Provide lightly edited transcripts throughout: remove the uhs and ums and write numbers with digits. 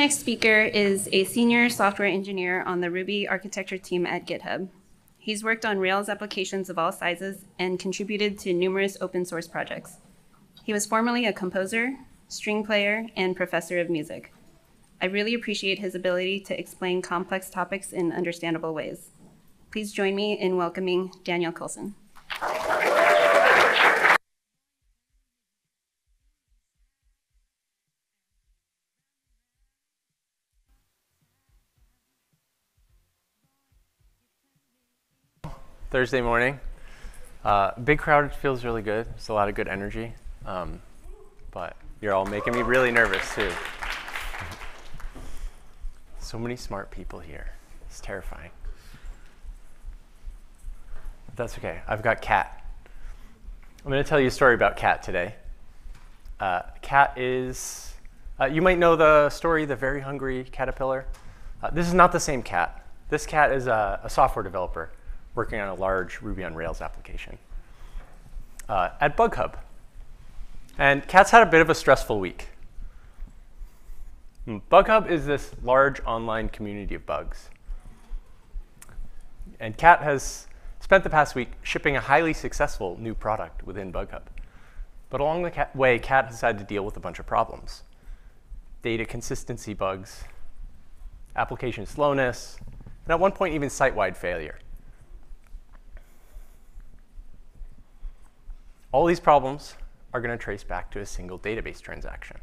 next speaker is a senior software engineer on the Ruby architecture team at GitHub. He's worked on Rails applications of all sizes and contributed to numerous open source projects. He was formerly a composer, string player, and professor of music. I really appreciate his ability to explain complex topics in understandable ways. Please join me in welcoming Daniel Colson. Thursday morning. Big crowd feels really good. It's a lot of good energy. But you're all making me really nervous too. So many smart people here. It's terrifying. But that's okay. I've got Cat. I'm going to tell you a story about Cat today. Cat is, you might know the story, the very hungry caterpillar. This is not the same cat. This cat is a software developer working on a large Ruby on Rails application at BugHub. And Cat's had a bit of a stressful week. BugHub is this large online community of bugs. And Cat has spent the past week shipping a highly successful new product within BugHub. But along the way, Cat has had to deal with a bunch of problems. Data consistency bugs, application slowness, and at one point even site-wide failure. All these problems are going to trace back to a single database transaction.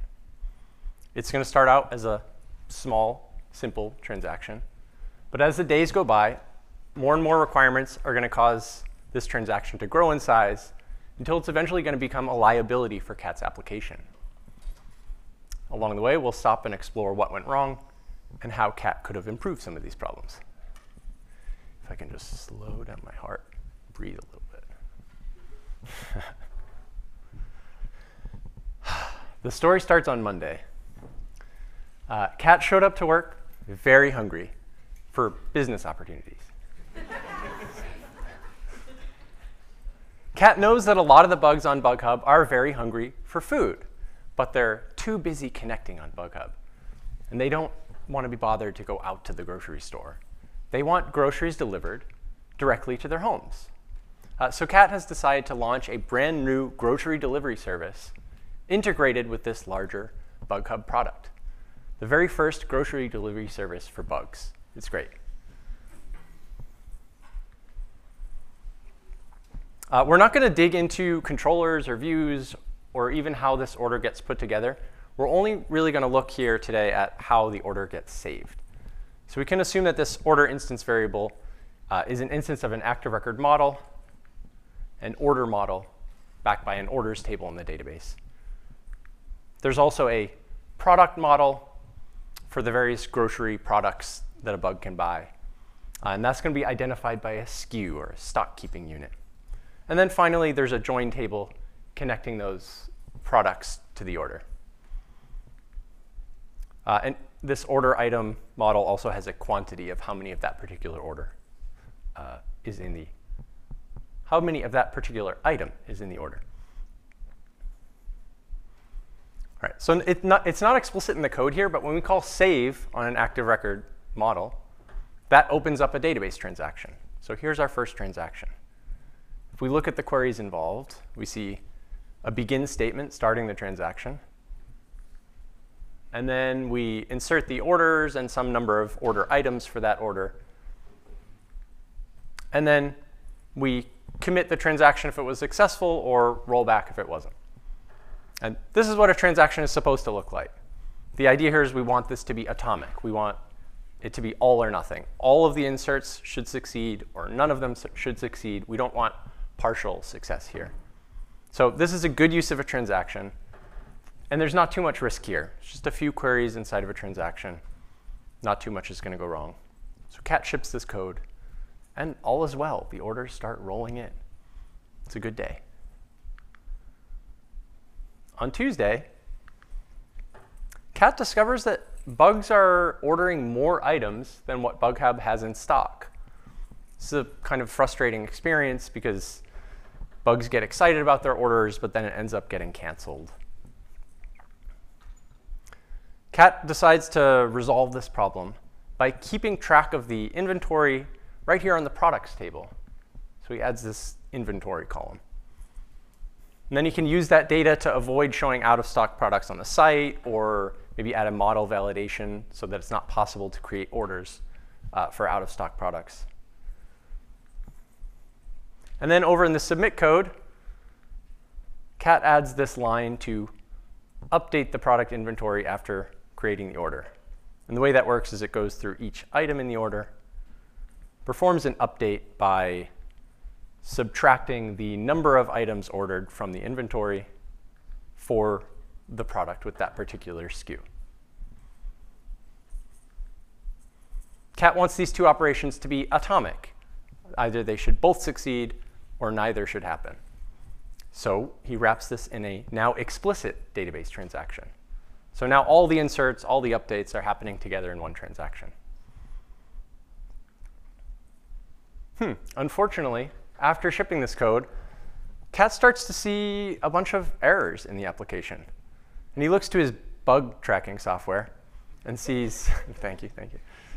It's going to start out as a small, simple transaction. But as the days go by, more and more requirements are going to cause this transaction to grow in size until it's eventually going to become a liability for Cat's application. Along the way, we'll stop and explore what went wrong and how Cat could have improved some of these problems. If I can just slow down my heart, breathe a little bit. The story starts on Monday. Cat showed up to work very hungry for business opportunities. Cat knows that a lot of the bugs on BugHub are very hungry for food, but they're too busy connecting on BugHub. And they don't want to be bothered to go out to the grocery store. They want groceries delivered directly to their homes. So Cat has decided to launch a brand new grocery delivery service integrated with this larger BugHub product. The very first grocery delivery service for bugs. It's great. We're not going to dig into controllers or views or even how this order gets put together. We're only really going to look here today at how the order gets saved. So we can assume that this order instance variable is an instance of an active record model, an order model, backed by an orders table in the database. There's also a product model for the various grocery products that a bug can buy. And that's going to be identified by a SKU, or a stock keeping unit. And then finally, there's a join table connecting those products to the order. And this order item model also has a quantity of how many of that particular order is in the, how many of that particular item is in the order. All right, so it's not explicit in the code here, but when we call save on an active record model, that opens up a database transaction. So here's our first transaction. If we look at the queries involved, we see a begin statement starting the transaction. And then we insert the orders and some number of order items for that order. And then we commit the transaction if it was successful or roll back if it wasn't. And this is what a transaction is supposed to look like. The idea here is we want this to be atomic. We want it to be all or nothing. All of the inserts should succeed, or none of them should succeed. We don't want partial success here. So this is a good use of a transaction. And there's not too much risk here. It's just a few queries inside of a transaction. Not too much is going to go wrong. So Cat ships this code. And all is well. The orders start rolling in. It's a good day. On Tuesday, Cat discovers that bugs are ordering more items than what BugHub has in stock. This is a kind of frustrating experience because bugs get excited about their orders, but then it ends up getting canceled. Cat decides to resolve this problem by keeping track of the inventory right here on the products table. So he adds this inventory column. And then he can use that data to avoid showing out-of-stock products on the site, or maybe add a model validation so that it's not possible to create orders for out-of-stock products. And then over in the submit code, Cat adds this line to update the product inventory after creating the order. And the way that works is it goes through each item in the order, performs an update by subtracting the number of items ordered from the inventory for the product with that particular SKU. Cat wants these two operations to be atomic. Either they should both succeed or neither should happen. So he wraps this in a now explicit database transaction. So now all the inserts, all the updates are happening together in one transaction. Unfortunately, after shipping this code, Cat starts to see a bunch of errors in the application. And he looks to his bug tracking software and sees, thank you,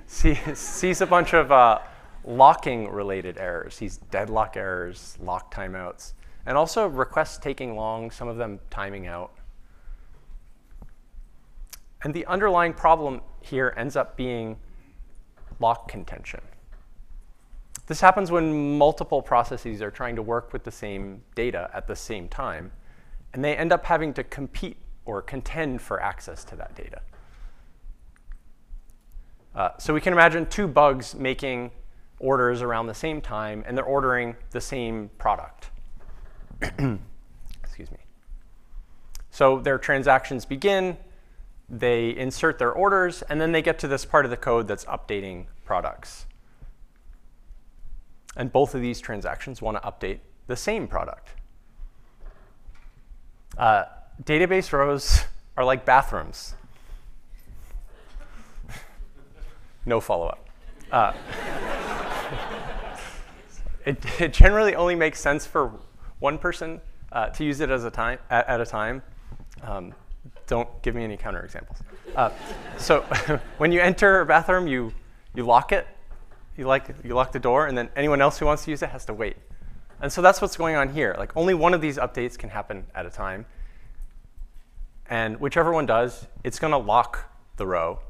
sees a bunch of locking related errors. Sees deadlock errors, lock timeouts, and also requests taking long, some of them timing out. And the underlying problem here ends up being lock contention. This happens when multiple processes are trying to work with the same data at the same time, and they end up having to compete or contend for access to that data. So we can imagine two bugs making orders around the same time, and they're ordering the same product. Excuse me. So their transactions begin, they insert their orders, and then they get to this part of the code that's updating products. And both of these transactions want to update the same product. Database rows are like bathrooms. No follow-up. It generally only makes sense for one person to use it at a time. Don't give me any counterexamples. So when you enter a bathroom, you lock it. You lock the door, and then anyone else who wants to use it has to wait. And so that's what's going on here. Like, only one of these updates can happen at a time. And whichever one does, it's going to lock the row.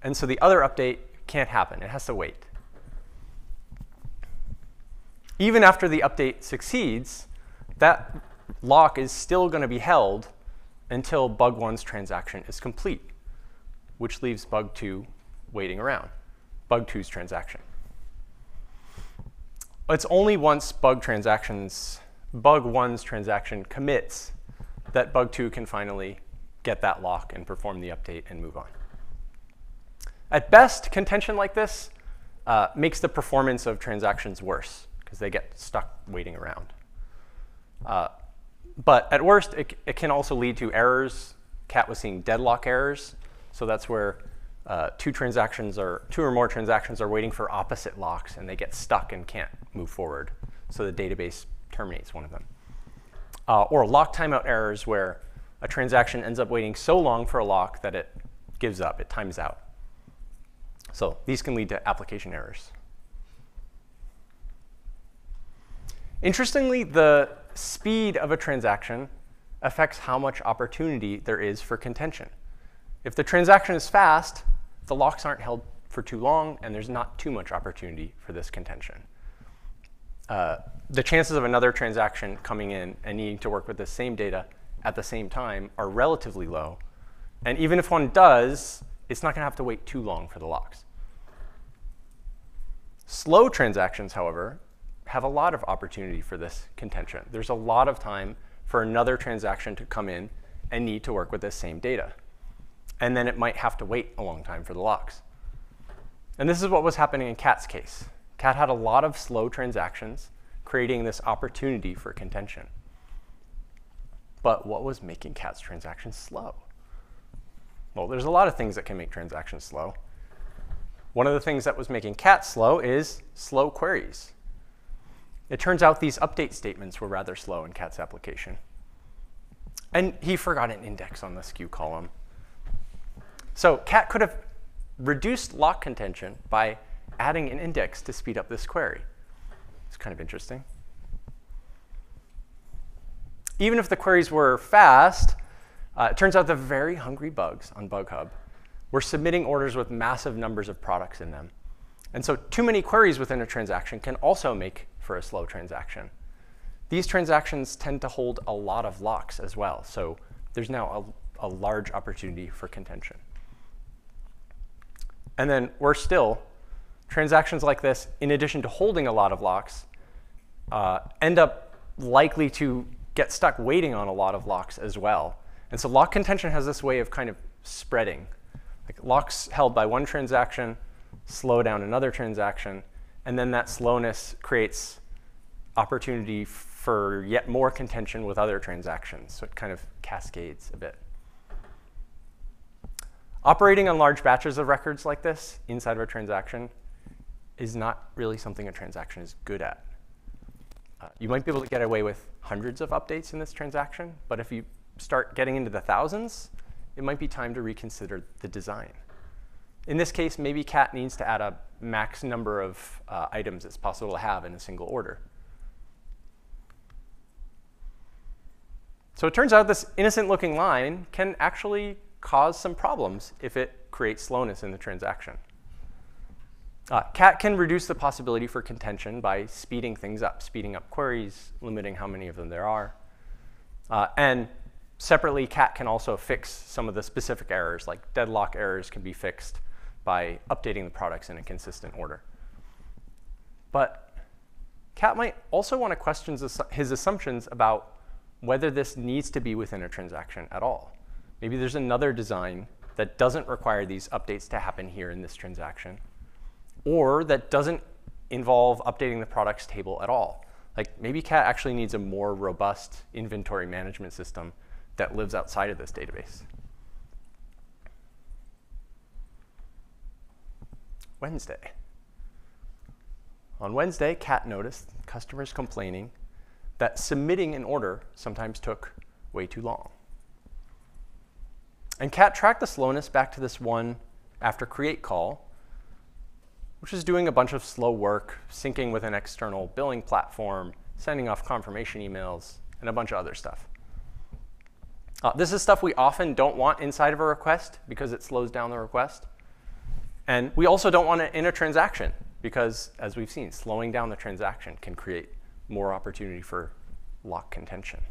And so the other update can't happen. It has to wait. Even after the update succeeds, that lock is still going to be held until bug 1's transaction is complete, which leaves bug 2 waiting around, bug 2's transaction. It's only once bug 1's transaction commits that bug 2 can finally get that lock and perform the update and move on. At best, contention like this makes the performance of transactions worse because they get stuck waiting around. But at worst, it can also lead to errors. Cat was seeing deadlock errors. So that's where two or more transactions are waiting for opposite locks, and they get stuck and can't move forward. So the database terminates one of them. Or lock timeout errors, where a transaction ends up waiting so long for a lock that it gives up, it times out. So these can lead to application errors. Interestingly, the speed of a transaction affects how much opportunity there is for contention. If the transaction is fast, the locks aren't held for too long, and there's not too much opportunity for this contention. The chances of another transaction coming in and needing to work with the same data at the same time are relatively low. And even if one does, it's not going to have to wait too long for the locks. Slow transactions, however, have a lot of opportunity for this contention. There's a lot of time for another transaction to come in and need to work with this same data. And then it might have to wait a long time for the locks. And this is what was happening in Cat's case. Cat had a lot of slow transactions, creating this opportunity for contention. But what was making Cat's transactions slow? Well, there's a lot of things that can make transactions slow. One of the things that was making Cat slow is slow queries. It turns out these update statements were rather slow in Cat's application. And he forgot an index on the SKU column. So Cat could have reduced lock contention by adding an index to speed up this query. It's kind of interesting. Even if the queries were fast, it turns out the very hungry bugs on BugHub were submitting orders with massive numbers of products in them. And so too many queries within a transaction can also make for a slow transaction. These transactions tend to hold a lot of locks as well. So there's now a large opportunity for contention. And then worse still, transactions like this, in addition to holding a lot of locks, end up likely to get stuck waiting on a lot of locks as well. And so lock contention has this way of kind of spreading. Like locks held by one transaction slow down another transaction, and then that slowness creates opportunity for yet more contention with other transactions. So it kind of cascades a bit. Operating on large batches of records like this inside of a transaction is not really something a transaction is good at. You might be able to get away with hundreds of updates in this transaction, but if you start getting into the thousands, it might be time to reconsider the design. In this case, maybe Cat needs to add a max number of items it's possible to have in a single order. So it turns out this innocent-looking line can actually cause some problems if it creates slowness in the transaction. Cat can reduce the possibility for contention by speeding things up, speeding up queries, limiting how many of them there are. And separately, Cat can also fix some of the specific errors, like deadlock errors can be fixed by updating the products in a consistent order. But Cat might also want to question his assumptions about whether this needs to be within a transaction at all. Maybe there's another design that doesn't require these updates to happen here in this transaction, or that doesn't involve updating the products table at all. Like maybe Cat actually needs a more robust inventory management system that lives outside of this database. Wednesday. On Wednesday, Cat noticed customers complaining that submitting an order sometimes took way too long. And Cat tracked the slowness back to this one after create call, which is doing a bunch of slow work, syncing with an external billing platform, sending off confirmation emails, and a bunch of other stuff. This is stuff we often don't want inside of a request because it slows down the request. And we also don't want it in a transaction because, as we've seen, slowing down the transaction can create more opportunity for lock contention.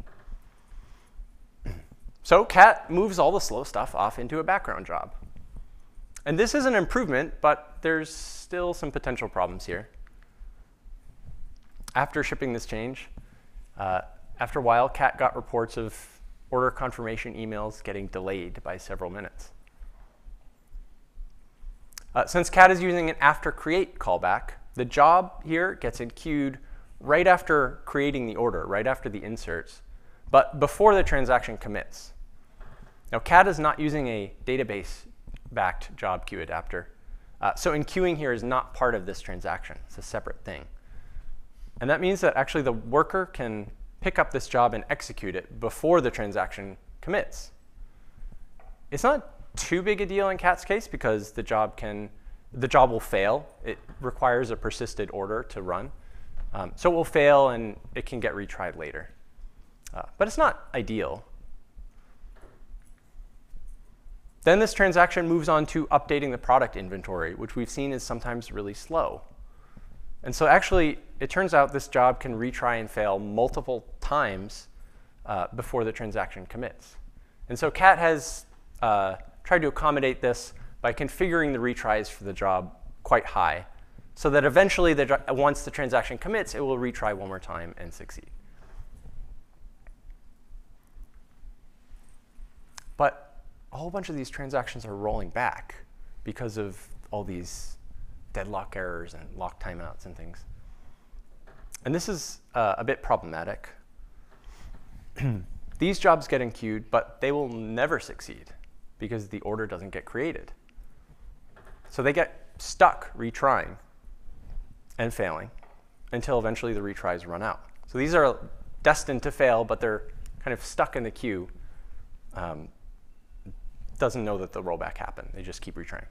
So Cat moves all the slow stuff off into a background job. And this is an improvement, but there's still some potential problems here. After shipping this change, after a while, Cat got reports of order confirmation emails getting delayed by several minutes. Since Cat is using an after create callback, the job here gets queued right after creating the order, right after the inserts, but before the transaction commits. Now, Cat is not using a database-backed job queue adapter. So enqueuing here is not part of this transaction. It's a separate thing. And that means that actually the worker can pick up this job and execute it before the transaction commits. It's not too big a deal in Cat's case because the job will fail. It requires a persisted order to run. So it will fail, and it can get retried later. But it's not ideal. Then this transaction moves on to updating the product inventory, which we've seen is sometimes really slow. And so actually, it turns out this job can retry and fail multiple times before the transaction commits. And so Cat has tried to accommodate this by configuring the retries for the job quite high, so that eventually, once the transaction commits, it will retry one more time and succeed. But a whole bunch of these transactions are rolling back because of all these deadlock errors and lock timeouts and things. And this is a bit problematic. These jobs get queued, but they will never succeed because the order doesn't get created. So they get stuck retrying and failing until eventually the retries run out. So these are destined to fail, but they're kind of stuck in the queue doesn't know that the rollback happened. They just keep retrying.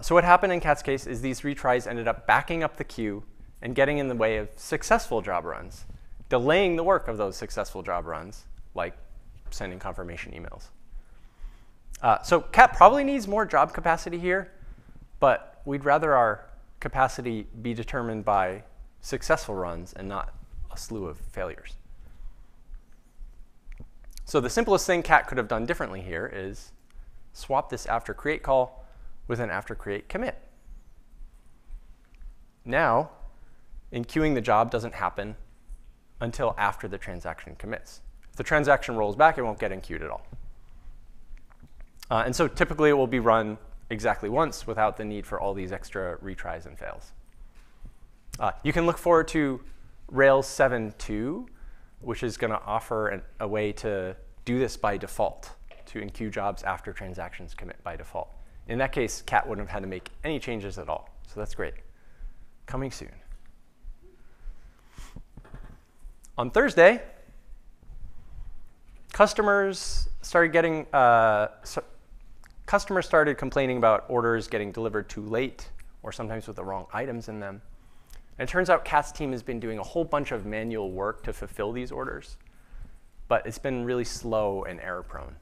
So what happened in Cat's case is these retries ended up backing up the queue and getting in the way of successful job runs, delaying the work of those successful job runs, like sending confirmation emails. So Cat probably needs more job capacity here, but we'd rather our capacity be determined by successful runs and not a slew of failures. So the simplest thing Cat could have done differently here is swap this after create call with an after create commit. Now, enqueuing the job doesn't happen until after the transaction commits. If the transaction rolls back, it won't get enqueued at all. And so typically it will be run exactly once without the need for all these extra retries and fails. You can look forward to Rails 7.2, which is going to offer a way to do this by default, to enqueue jobs after transactions commit by default. In that case, Cat wouldn't have had to make any changes at all. So that's great. Coming soon. On Thursday, customers started complaining about orders getting delivered too late or sometimes with the wrong items in them. And it turns out Cat's team has been doing a whole bunch of manual work to fulfill these orders, but it's been really slow and error prone.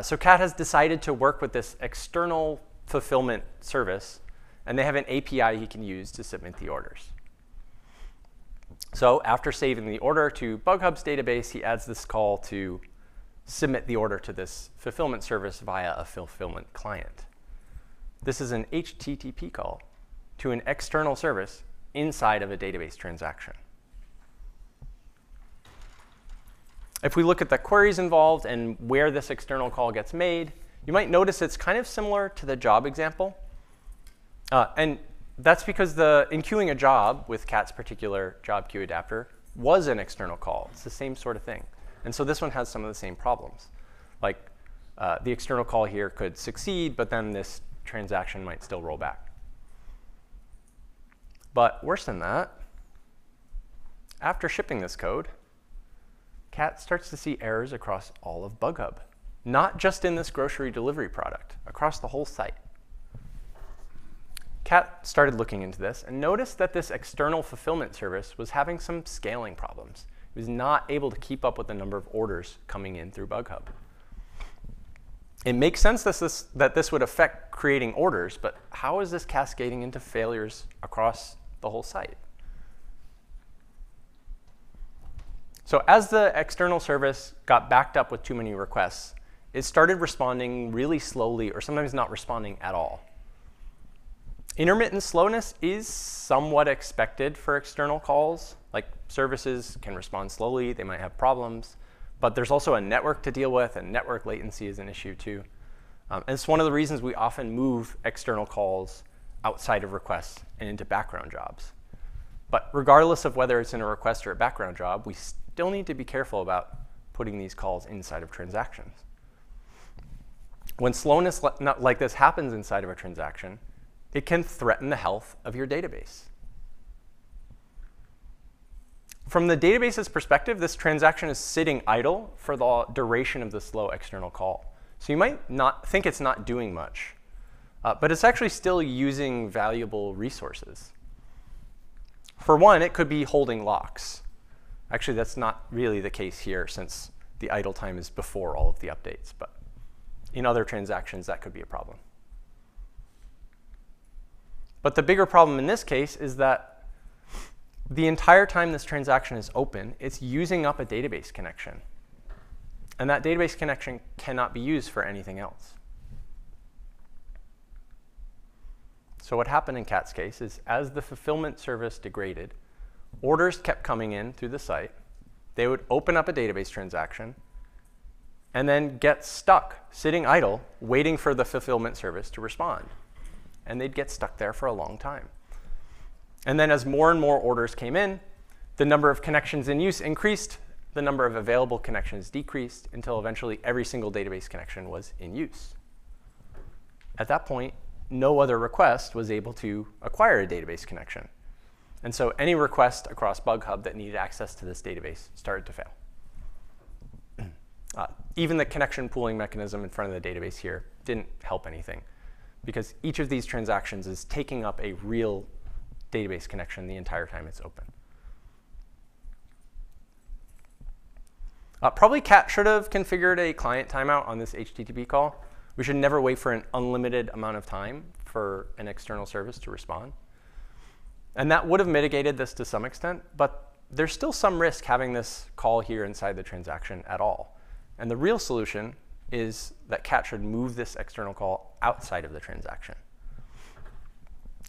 So Cat has decided to work with this external fulfillment service, and they have an API he can use to submit the orders. So after saving the order to BugHub's database, he adds this call to submit the order to this fulfillment service via a fulfillment client. This is an HTTP call to an external service inside of a database transaction. If we look at the queries involved and where this external call gets made, you might notice it's kind of similar to the job example. And that's because the enqueuing a job with Cat's particular job queue adapter was an external call. It's the same sort of thing. And so this one has some of the same problems. Like the external call here could succeed, but then this transaction might still roll back. But worse than that, after shipping this code, Cat starts to see errors across all of BugHub, not just in this grocery delivery product, across the whole site. Cat started looking into this and noticed that this external fulfillment service was having some scaling problems. It was not able to keep up with the number of orders coming in through BugHub. It makes sense that this would affect creating orders, but how is this cascading into failures across the whole site? So as the external service got backed up with too many requests, it started responding really slowly or sometimes not responding at all. Intermittent slowness is somewhat expected for external calls. Like services can respond slowly, they might have problems, but there's also a network to deal with, and network latency is an issue too. And it's one of the reasons we often move external calls outside of requests and into background jobs. But regardless of whether it's in a request or a background job, we still need to be careful about putting these calls inside of transactions. When slowness like this happens inside of a transaction, it can threaten the health of your database. From the database's perspective, this transaction is sitting idle for the duration of the slow external call. So you might not think it's not doing much, but it's actually still using valuable resources. For one, it could be holding locks. Actually, that's not really the case here since the idle time is before all of the updates, but in other transactions, that could be a problem. But the bigger problem in this case is that the entire time this transaction is open, it's using up a database connection. And that database connection cannot be used for anything else. So what happened in Cat's case is as the fulfillment service degraded, orders kept coming in through the site. They would open up a database transaction and then get stuck, sitting idle, waiting for the fulfillment service to respond. And they'd get stuck there for a long time. And then as more and more orders came in, the number of connections in use increased, the number of available connections decreased, until eventually every single database connection was in use. At that point, no other request was able to acquire a database connection. And so any request across BugHub that needed access to this database started to fail. even the connection pooling mechanism in front of the database here didn't help anything, because each of these transactions is taking up a real database connection the entire time it's open. Probably Cat should have configured a client timeout on this HTTP call. We should never wait for an unlimited amount of time for an external service to respond. And that would have mitigated this to some extent, but there's still some risk having this call here inside the transaction at all. And the real solution is that Cat should move this external call outside of the transaction.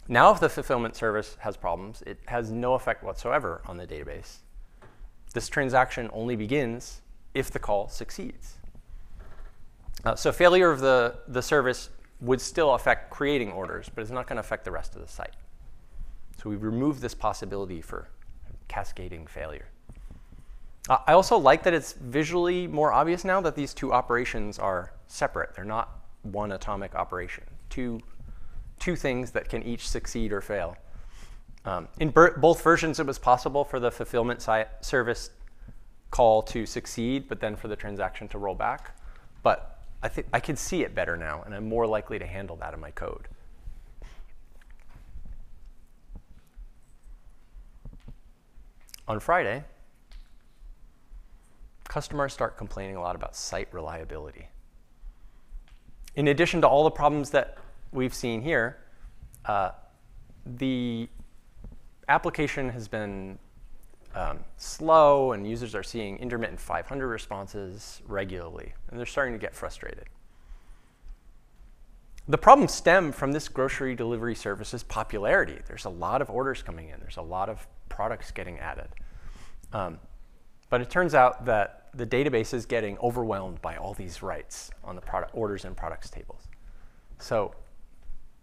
Now, if the fulfillment service has problems, it has no effect whatsoever on the database. This transaction only begins if the call succeeds. So failure of the service would still affect creating orders, but it's not going to affect the rest of the site. So we remove this possibility for cascading failure. I also like that it's visually more obvious now that these two operations are separate. They're not one atomic operation. Two things that can each succeed or fail. In both versions, it was possible for the fulfillment service call to succeed, but then for the transaction to roll back. But I think I can see it better now, and I'm more likely to handle that in my code. On Friday, customers start complaining a lot about site reliability. In addition to all the problems that we've seen here, the application has been slow, and users are seeing intermittent 500 responses regularly, and they're starting to get frustrated. The problems stem from this grocery delivery service's popularity. There's a lot of orders coming in. There's a lot of products getting added. But it turns out that the database is getting overwhelmed by all these writes on the orders and products tables. So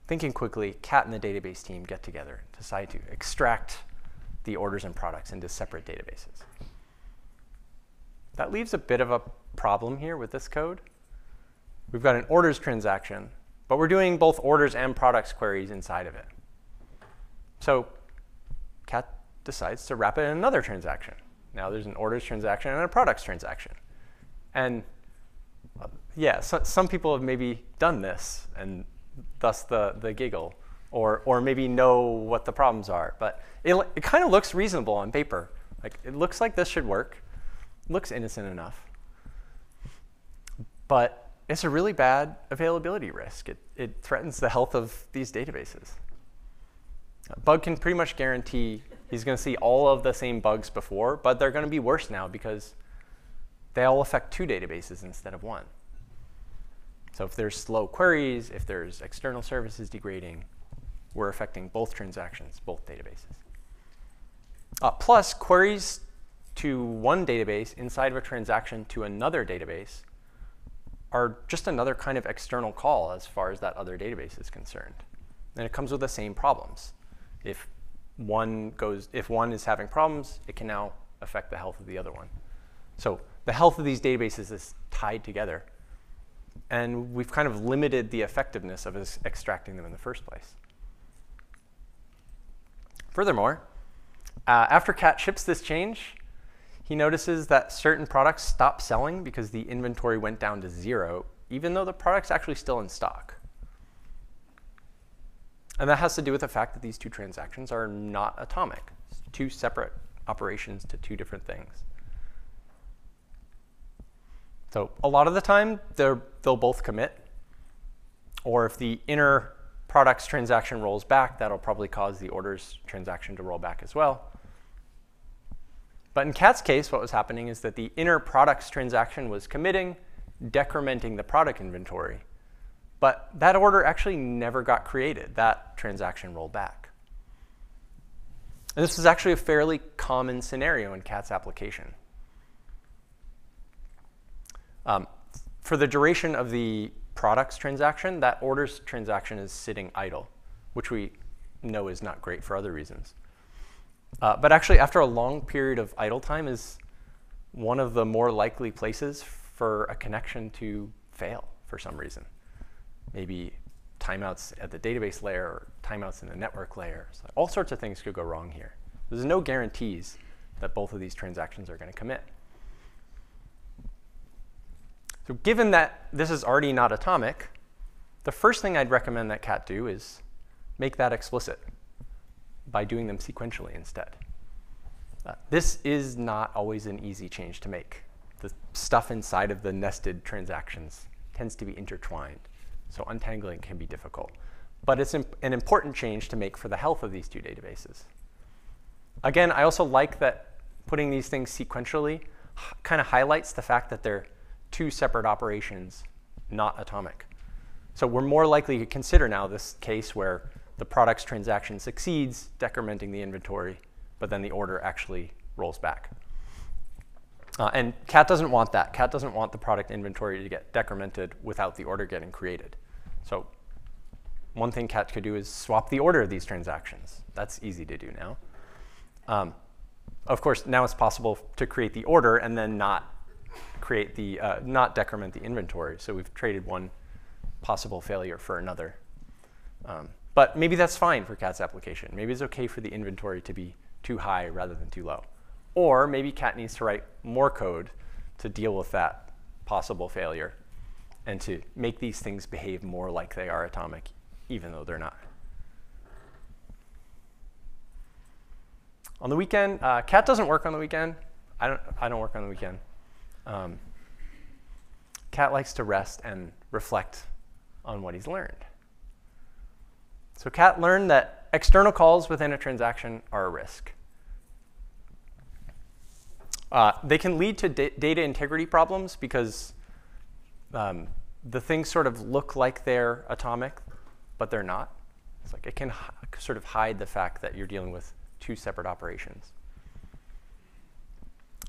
thinking quickly, Cat and the database team get together and decide to extract the orders and products into separate databases. That leaves a bit of a problem here with this code. We've got an orders transaction, but we're doing both orders and products queries inside of it. So Cat decides to wrap it in another transaction. Now there's an orders transaction and a products transaction. And yeah, some people have maybe done this, and thus the giggle, or maybe know what the problems are. But it kind of looks reasonable on paper. Like, it looks like this should work. It looks innocent enough. But it's a really bad availability risk. It threatens the health of these databases. Bug can pretty much guarantee he's going to see all of the same bugs before, but they're going to be worse now because they all affect two databases instead of one. So if there's slow queries, if there's external services degrading, we're affecting both transactions, both databases. Plus, queries to one database inside of a transaction to another database are just another kind of external call as far as that other database is concerned. And it comes with the same problems. If one is having problems, it can now affect the health of the other one. So the health of these databases is tied together. And we've kind of limited the effectiveness of extracting them in the first place. Furthermore, after Cat ships this change, he notices that certain products stop selling because the inventory went down to 0, even though the product's actually still in stock. And that has to do with the fact that these two transactions are not atomic. It's two separate operations to two different things. So a lot of the time, they'll both commit. Or if the inner products transaction rolls back, that'll probably cause the orders transaction to roll back as well. But in Cat's case, what was happening is that the inner products transaction was committing, decrementing the product inventory. But that order actually never got created. That transaction rolled back. And this is actually a fairly common scenario in Cat's application. For the duration of the products transaction, that orders transaction is sitting idle, which we know is not great for other reasons. But actually, after a long period of idle time is one of the more likely places for a connection to fail for some reason. Maybe timeouts at the database layer or timeouts in the network layer. So all sorts of things could go wrong here. There's no guarantees that both of these transactions are going to commit. So given that this is already not atomic, the first thing I'd recommend that cat do is make that explicit by doing them sequentially instead. This is not always an easy change to make. The stuff inside of the nested transactions tends to be intertwined, so untangling can be difficult. But it's an important change to make for the health of these two databases. Again, I also like that putting these things sequentially kind of highlights the fact that they're two separate operations, not atomic. So we're more likely to consider now this case where the product's transaction succeeds, decrementing the inventory, but then the order actually rolls back. And cat doesn't want that. Cat doesn't want the product inventory to get decremented without the order getting created. So one thing cat could do is swap the order of these transactions. That's easy to do now. Of course, now it's possible to create the order and then not create the, not decrement the inventory. So we've traded one possible failure for another. But maybe that's fine for cat's application. Maybe it's OK for the inventory to be too high rather than too low. Or maybe cat needs to write more code to deal with that possible failure and to make these things behave more like they are atomic, even though they're not. On the weekend, cat doesn't work on the weekend. I don't work on the weekend. Cat likes to rest and reflect on what he's learned. So cat learned that external calls within a transaction are a risk. They can lead to data integrity problems because the things sort of look like they're atomic, but they're not. It's like it can sort of hide the fact that you're dealing with two separate operations.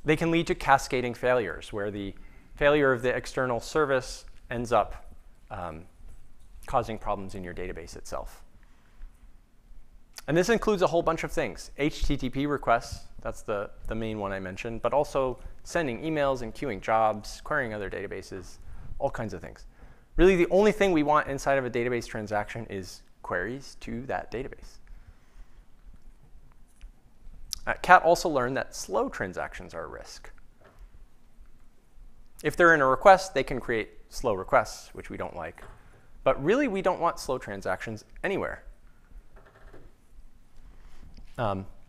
They can lead to cascading failures, where the failure of the external service ends up causing problems in your database itself. And this includes a whole bunch of things. HTTP requests, that's the main one I mentioned, but also sending emails and queuing jobs, querying other databases, all kinds of things. Really, the only thing we want inside of a database transaction is queries to that database. Cat also learned that slow transactions are a risk. If they're in a request, they can create slow requests, which we don't like. But really, we don't want slow transactions anywhere.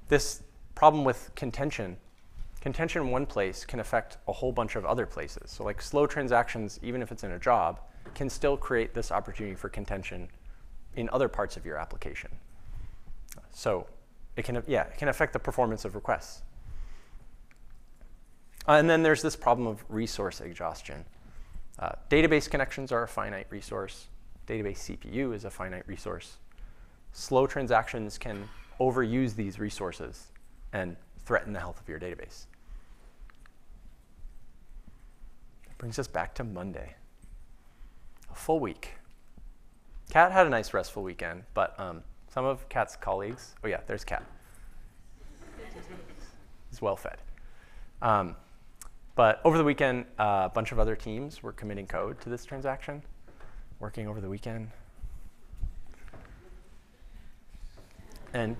This problem with contention in one place can affect a whole bunch of other places. So like slow transactions, even if it's in a job, can still create this opportunity for contention in other parts of your application. So it can affect the performance of requests. And then there's this problem of resource exhaustion. Database connections are a finite resource. Database CPU is a finite resource. Slow transactions can overuse these resources and threaten the health of your database. That brings us back to Monday. A full week. Cat had a nice restful weekend, but some of Cat's colleagues, oh yeah, there's Cat. He's well fed. But over the weekend, a bunch of other teams were committing code to this transaction, working over the weekend. And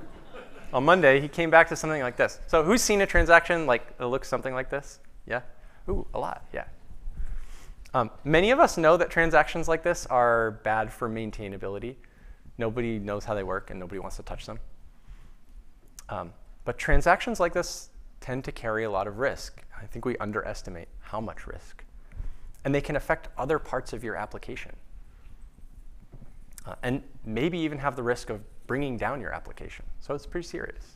on Monday, he came back to something like this. So who's seen a transaction like that looks something like this? Yeah? Ooh, a lot, yeah. Many of us know that transactions like this are bad for maintainability. Nobody knows how they work, and nobody wants to touch them. But transactions like this tend to carry a lot of risk. I think we underestimate how much risk. And they can affect other parts of your application. And maybe even have the risk of bringing down your application. So it's pretty serious.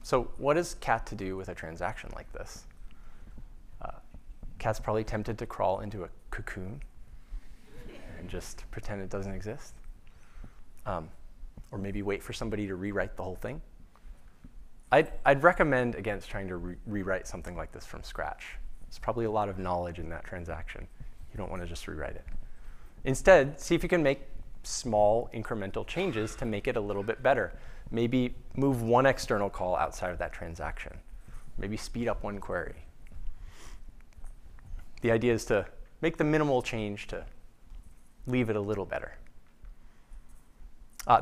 So what is Cat to do with a transaction like this? Cat's probably tempted to crawl into a cocoon and just pretend it doesn't exist. Or maybe wait for somebody to rewrite the whole thing. I'd recommend against trying to rewrite something like this from scratch. There's probably a lot of knowledge in that transaction. You don't want to just rewrite it. Instead, see if you can make small incremental changes to make it a little bit better. Maybe move one external call outside of that transaction. Maybe speed up one query. The idea is to make the minimal change to leave it a little better.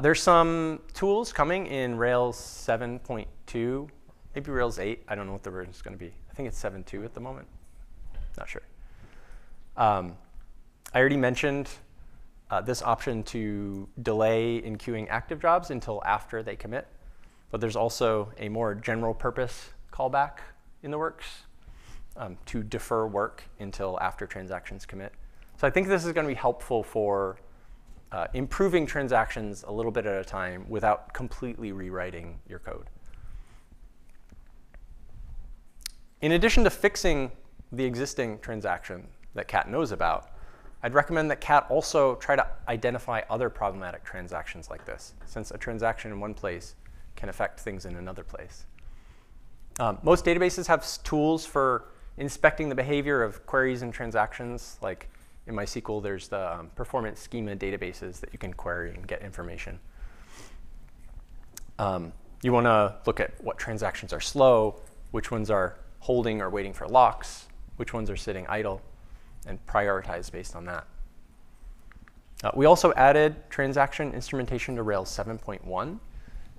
There's some tools coming in Rails 7.2, maybe Rails 8. I don't know what the version is going to be. I think it's 7.2 at the moment. Not sure. I already mentioned this option to delay in queuing active jobs until after they commit. But there's also a more general purpose callback in the works to defer work until after transactions commit. So I think this is going to be helpful for improving transactions a little bit at a time without completely rewriting your code. In addition to fixing the existing transaction that Cat knows about, I'd recommend that Cat also try to identify other problematic transactions like this, since a transaction in one place can affect things in another place. Most databases have tools for inspecting the behavior of queries and transactions. Like in MySQL, there's the performance schema databases that you can query and get information. You want to look at what transactions are slow, which ones are holding or waiting for locks, which ones are sitting idle, and prioritize based on that. We also added transaction instrumentation to Rails 7.1.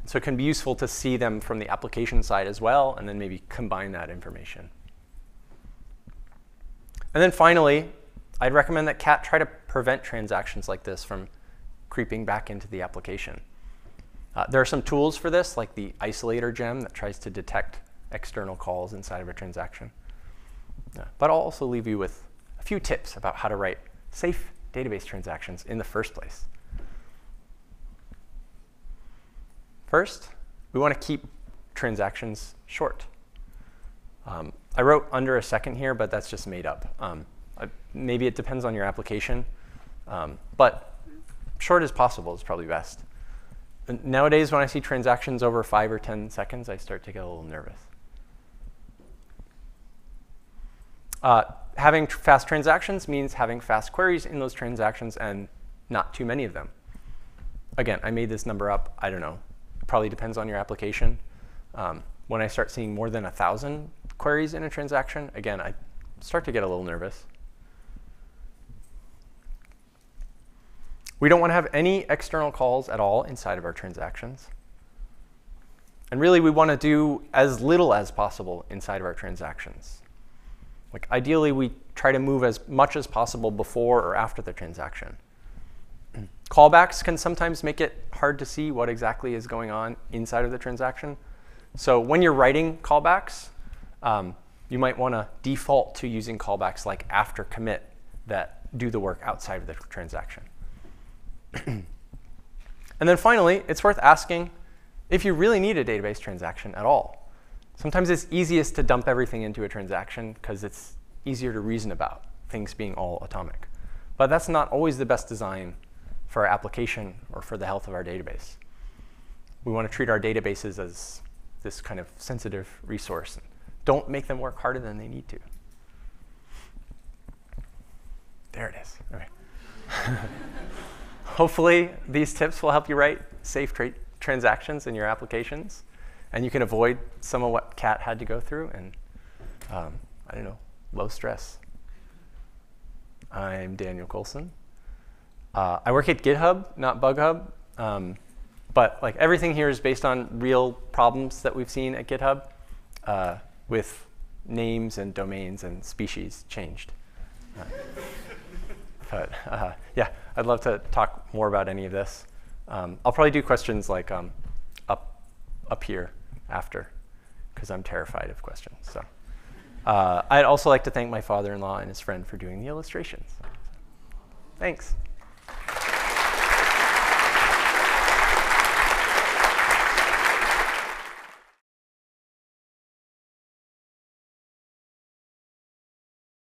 So it can be useful to see them from the application side as well, and then maybe combine that information. And then finally, I'd recommend that Cat try to prevent transactions like this from creeping back into the application. There are some tools for this, like the isolator gem that tries to detect external calls inside of a transaction. But I'll also leave you with a few tips about how to write safe database transactions in the first place. First, we want to keep transactions short. I wrote under a second here, but that's just made up. Maybe it depends on your application, but short as possible is probably best. Nowadays, when I see transactions over 5 or 10 seconds, I start to get a little nervous. Having fast transactions means having fast queries in those transactions and not too many of them. Again, I made this number up. I don't know. It probably depends on your application. When I start seeing more than 1,000 queries in a transaction, again, I start to get a little nervous. We don't want to have any external calls at all inside of our transactions. And really, we want to do as little as possible inside of our transactions. Like ideally, we try to move as much as possible before or after the transaction. Callbacks can sometimes make it hard to see what exactly is going on inside of the transaction. So when you're writing callbacks, you might want to default to using callbacks like after commit that do the work outside of the transaction. And then finally, it's worth asking if you really need a database transaction at all. Sometimes it's easiest to dump everything into a transaction because it's easier to reason about, things being all atomic. But that's not always the best design for our application or for the health of our database. We want to treat our databases as this kind of sensitive resource. Don't make them work harder than they need to. There it is. Okay. Hopefully, these tips will help you write safe transactions in your applications. And you can avoid some of what Cat had to go through and, I don't know, low stress. I'm Daniel Colson. I work at GitHub, not BugHub. But like everything here is based on real problems that we've seen at GitHub with names and domains and species changed. But yeah, I'd love to talk more about any of this. I'll probably do questions like up here after, because I'm terrified of questions. So I'd also like to thank my father-in-law and his friend for doing the illustrations. Thanks.